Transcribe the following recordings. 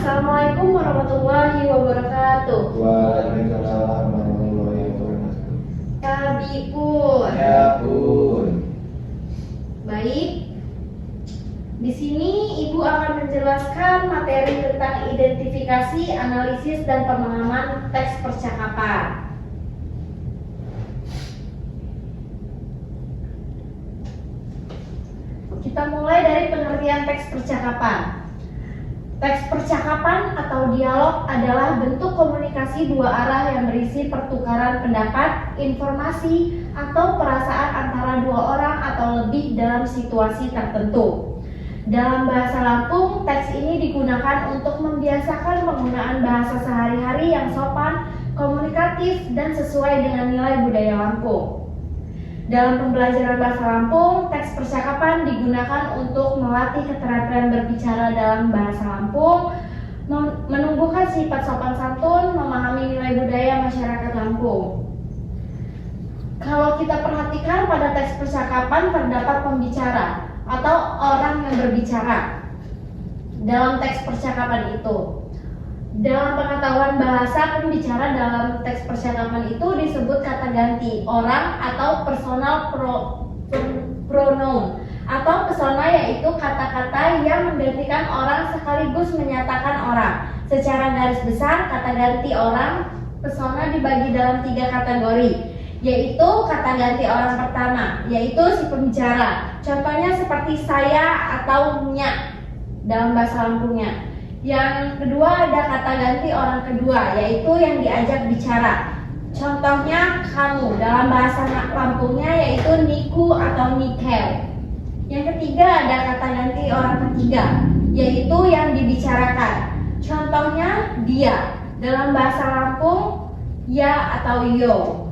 Assalamualaikum warahmatullahi wabarakatuh. Waalaikumsalam warahmatullahi wabarakatuh. Kami pun. Ya pun. Baik. Di sini Ibu akan menjelaskan materi tentang identifikasi, analisis, dan pemahaman teks percakapan. Kita mulai dari pengertian teks percakapan. Teks percakapan atau dialog adalah bentuk komunikasi dua arah yang berisi pertukaran pendapat, informasi, atau perasaan antara dua orang atau lebih dalam situasi tertentu. Dalam bahasa Lampung, teks ini digunakan untuk membiasakan penggunaan bahasa sehari-hari yang sopan, komunikatif, dan sesuai dengan nilai budaya Lampung. Dalam pembelajaran bahasa Lampung, teks percakapan digunakan untuk melatih keterampilan berbicara dalam bahasa Lampung, menumbuhkan sifat sopan santun, memahami nilai budaya masyarakat Lampung. Kalau kita perhatikan pada teks percakapan terdapat pembicara atau orang yang berbicara dalam teks percakapan itu. Dalam pengetahuan bahasa, pembicara dalam teks percakapan itu disebut kata ganti orang atau personal pronoun atau persona, yaitu kata-kata yang menggantikan orang sekaligus menyatakan orang. Secara garis besar, kata ganti orang persona dibagi dalam 3 kategori, yaitu kata ganti orang pertama, yaitu si pembicara. Contohnya seperti saya atau nya dalam bahasa Lampungnya. Yang kedua ada kata ganti orang kedua, yaitu yang diajak bicara. Contohnya kamu dalam bahasa Lampungnya, yaitu niku atau nikel. Yang ketiga ada kata ganti orang ketiga, yaitu yang dibicarakan. Contohnya dia dalam bahasa Lampung ya atau yo.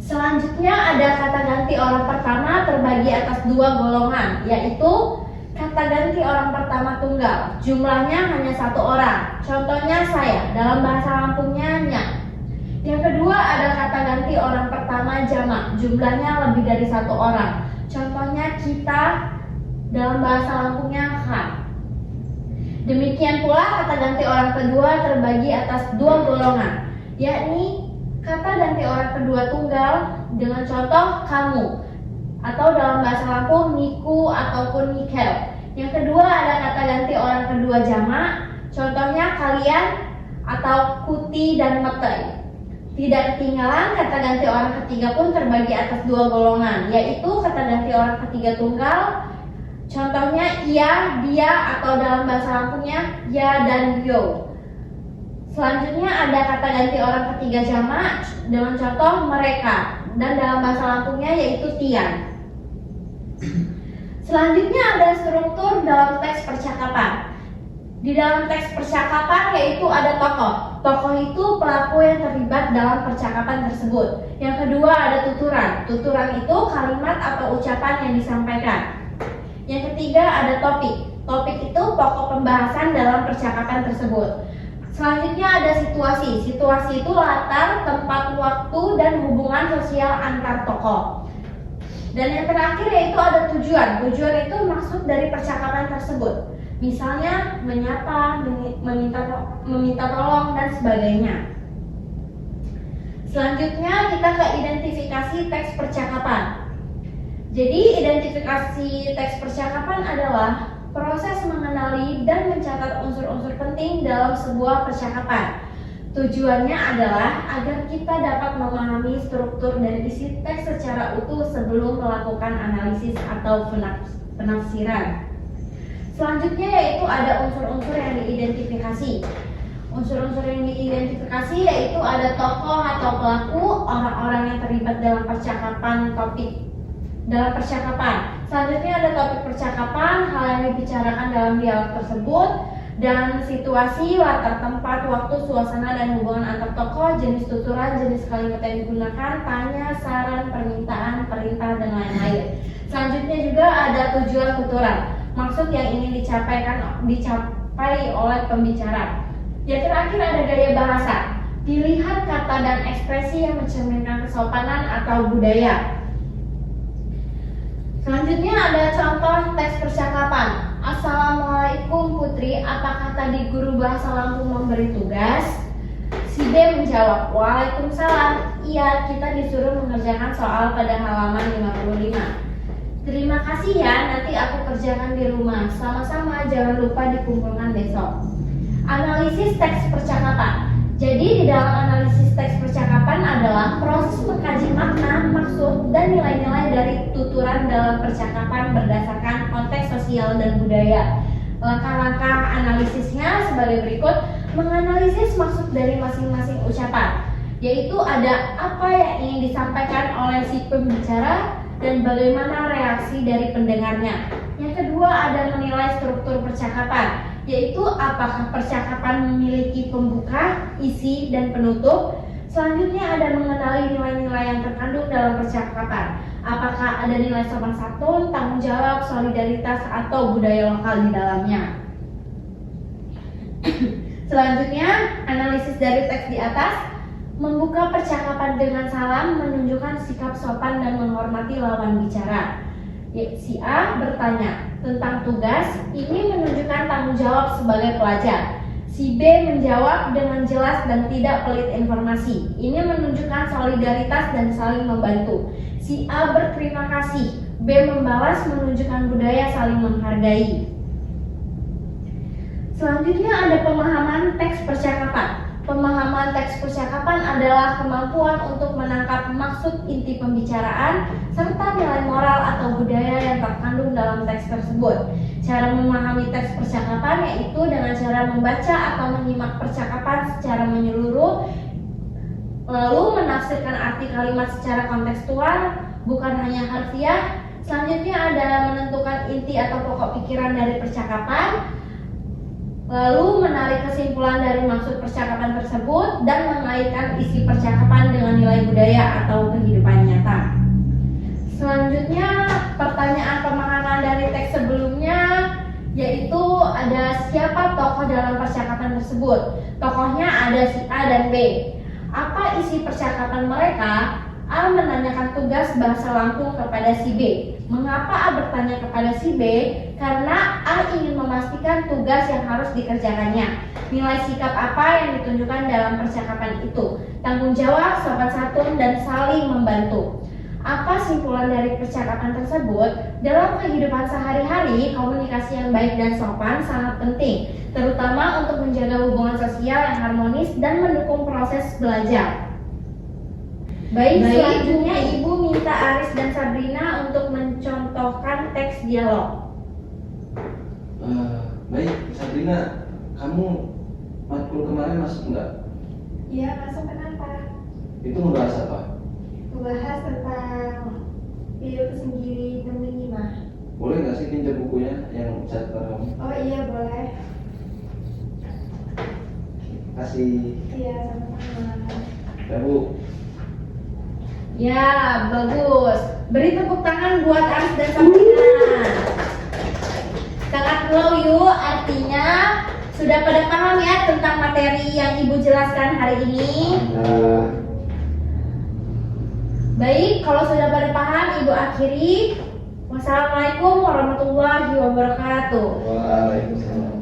Selanjutnya ada kata ganti orang pertama terbagi atas 2 golongan, yaitu kata ganti orang pertama tunggal, jumlahnya hanya 1 orang. Contohnya saya, dalam bahasa Lampungnya nya. Yang kedua ada kata ganti orang pertama jamak, jumlahnya lebih dari 1 orang. Contohnya kita, dalam bahasa Lampungnya kan. Demikian pula kata ganti orang kedua terbagi atas 2 golongan, yakni kata ganti orang kedua tunggal dengan contoh kamu, atau dalam bahasa Lampung niku ataupun nikel. Yang kedua ada kata ganti orang kedua jamak, contohnya kalian atau kuti dan metei. Tidak ketinggalan kata ganti orang ketiga pun terbagi atas 2 golongan, yaitu kata ganti orang ketiga tunggal, contohnya ia, dia, atau dalam bahasa Lampungnya ya dan yo. Selanjutnya ada kata ganti orang ketiga jamak dengan contoh mereka, dan dalam bahasa Lampungnya yaitu tian. Selanjutnya ada struktur dalam teks percakapan. Di dalam teks percakapan yaitu ada tokoh. Tokoh itu pelaku yang terlibat dalam percakapan tersebut. Yang kedua ada tuturan. Tuturan itu kalimat atau ucapan yang disampaikan. Yang ketiga ada topik. Topik itu pokok pembahasan dalam percakapan tersebut. Selanjutnya ada situasi. Situasi itu latar, tempat, waktu, dan hubungan sosial antar tokoh. Dan yang terakhir yaitu ada tujuan. Tujuan itu maksud dari percakapan tersebut. Misalnya menyapa, meminta tolong, dan sebagainya. Selanjutnya kita ke identifikasi teks percakapan. Jadi identifikasi teks percakapan adalah proses mengenali dan mencatat unsur-unsur penting dalam sebuah percakapan. Tujuannya adalah agar kita dapat memahami struktur dan isi teks secara utuh sebelum melakukan analisis atau penafsiran. Selanjutnya yaitu ada unsur-unsur yang diidentifikasi. Unsur-unsur yang diidentifikasi yaitu ada tokoh atau pelaku, orang-orang yang terlibat dalam percakapan, topik dalam percakapan. Selanjutnya ada topik percakapan, hal yang dibicarakan dalam dialog tersebut, dan situasi, latar tempat, waktu, suasana, dan hubungan antar tokoh, jenis tuturan, jenis kalimat yang digunakan, tanya, saran, permintaan, perintah, dan lain-lain. Selanjutnya juga ada tujuan tuturan, maksud yang ingin dicapai oleh pembicara. Yang terakhir ada gaya bahasa, dilihat kata dan ekspresi yang mencerminkan kesopanan atau budaya. Selanjutnya ada contoh teks percakapan. Assalamualaikum Putri, apakah tadi guru bahasa Lampung memberi tugas? Si B menjawab, Waalaikumsalam. Iya, kita disuruh mengerjakan soal pada halaman 55. Terima kasih ya, nanti aku kerjakan di rumah. Sama-sama, jangan lupa dikumpulkan besok. Analisis teks percakapan. Jadi di dalam analisis teks percakapan adalah proses mengkaji makna, maksud, dan nilai-nilai dari tuturan dalam percakapan berdasarkan konteks sosial dan budaya. Langkah-langkah analisisnya sebagai berikut: menganalisis maksud dari masing-masing ucapan, yaitu ada apa yang ingin disampaikan oleh si pembicara dan bagaimana reaksi dari pendengarnya. Yang kedua ada menilai struktur percakapan, yaitu apakah percakapan memiliki pembuka, isi, dan penutup. Selanjutnya ada mengenali nilai-nilai yang terkandung dalam percakapan. Apakah ada nilai sopan santun, tanggung jawab, solidaritas, atau budaya lokal di dalamnya. Selanjutnya, analisis dari teks di atas. Membuka percakapan dengan salam menunjukkan sikap sopan dan menghormati lawan bicara. Si A bertanya tentang tugas, ini menunjukkan tanggung jawab sebagai pelajar. Si B menjawab dengan jelas dan tidak pelit informasi. Ini menunjukkan solidaritas dan saling membantu. Si A berterima kasih. B membalas menunjukkan budaya saling menghargai. Selanjutnya ada pemahaman teks percakapan. Pemahaman teks percakapan adalah kemampuan untuk menangkap maksud inti pembicaraan serta nilai moral atau budaya yang terkandung dalam teks tersebut. Cara memahami teks percakapan yaitu dengan cara membaca atau menyimak percakapan secara menyeluruh, lalu menafsirkan arti kalimat secara kontekstual, bukan hanya harfiah. Selanjutnya ada menentukan inti atau pokok pikiran dari percakapan, lalu menarik kesimpulan dari maksud percakapan tersebut dan mengaitkan isi percakapan dengan nilai budaya atau kehidupan nyata. Selanjutnya pertanyaan pemahaman dari teks sebelumnya, yaitu ada siapa tokoh dalam percakapan tersebut. Tokohnya ada si A dan B. Apa isi percakapan mereka? A menanyakan tugas bahasa Lampung kepada si B. Mengapa A bertanya kepada si B? Karena A ingin memastikan tugas yang harus dikerjakannya. Nilai sikap apa yang ditunjukkan dalam percakapan itu? Tanggung jawab, sopan santun, dan saling membantu. Apa simpulan dari percakapan tersebut? Dalam kehidupan sehari-hari, komunikasi yang baik dan sopan sangat penting, terutama untuk menjaga hubungan sosial yang harmonis dan mendukung proses belajar. Baik, selanjutnya Ibu minta Aris dan Sabrina untuk mencontohkan teks dialog. Baik, Sabrina, kamu matkul kemarin masuk enggak? Iya, masuk. Kenapa? Itu ngebahas apa? Membahas tentang video sendiri dan minimal. Boleh nggak sih pinjam bukunya yang catatan kamu? Oh iya, boleh. Kasih. Iya, sama-sama. Ya Bu. Ya, bagus. Beri tepuk tangan buat Aris dan Sabrina. Sangat low yuk, artinya sudah pada paham ya tentang materi yang Ibu jelaskan hari ini. Baik, kalau sudah pada paham, Ibu akhiri. Wassalamualaikum warahmatullahi wabarakatuh. Waalaikumsalam.